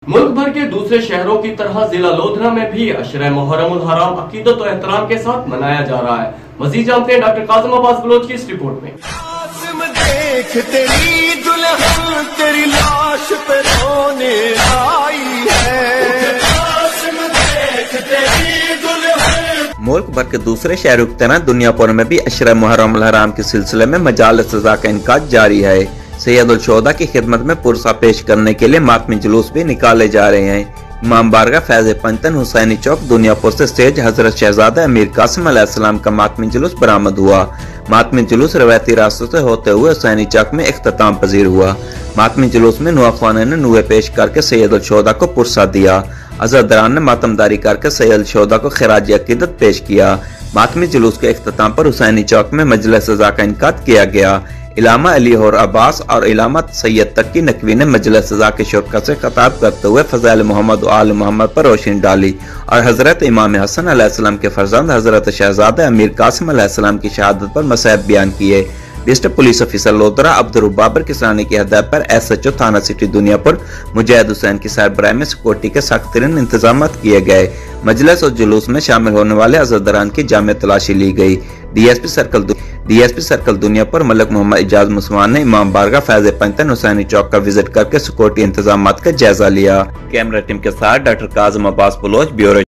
मुल्क भर के दूसरे शहरों की तरह जिला लोधरा में भी अशरे मुहर्रमुल हराम अकीदत और एहतराम के साथ मनाया जा रहा है। मजीद जानते हैं डॉक्टर काज़िम अब्बास बलोच की इस रिपोर्ट में। देख तेरी दुल्हन तेरी लाश पे रोने आई है। मुल्क भर के दूसरे शहरों की तरह दुनिया भर में भी अशरे मुहर्रमुल हराम के सिलसिले में मजालिस सज़ा का इनकाद जारी है। सैयदुल शुहदा की खिदमत में पुरसा पेश करने के लिए मातमी जुलूस भी निकाले जा रहे हैं। इमाम बारगाह फैज़ पंतन हुसैनी चौक दुनियापुर से स्टेज हजरत शहजादा अमीर कासिम अलैहिस्सलाम का मातमी जुलूस बरामद हुआ। मातमी जुलूस रवायती रास्तों से होते हुए हुसैनी चौक में इख्तिताम पजीर हुआ। मातमी जुलूस में नुआ ख्वाना ने नुए पेश करके सैयदुल शुहदा को पुरसा दिया। अज़ादरान ने मातमदारी करके सैयद शुहदा को खिराज अकीदत पेश किया। मातमी जुलूस के इख्तिताम पर हुसैनी चौक में मजलिस सज़ा का इनकाद किया गया। इलामा अली और अब्बास और इलामा सैयद तकी नकवी ने मजलिस सज़ा के शुरका से खिताब करते हुए फज़ाइल मोहम्मद और आल मोहम्मद पर रोशनी डाली और हजरत इमाम हसन अलैहिस्सलाम के फर्जंद हजरत शहजादा अमीर कासिम अलैहिस्सलाम की शहादत पर मसैब बयान किए। District police officer Lodhran Abdul Babar किसानी की हदायत पर SHO थाना सिटी दुनियापुर मुजाहिद हुसैन की सरबराही में सिक्योरिटी के सख्त तरीन इंतजाम किए गए। मजलिस और जुलूस में शामिल होने वाले अज़ादरान की जामे तलाशी ली गई। DSP सर्कल दुनियापुर मलिक मोहम्मद इजाज मुसलमान ने इमाम बारगाह फैज़ पंतन हुसैनी चौक का विजिट करके सिक्योरिटी इंतजाम का जायजा लिया। कैमरा टीम के साथ डॉक्टर काज़िम अब्बास बलोच, ब्यूरो।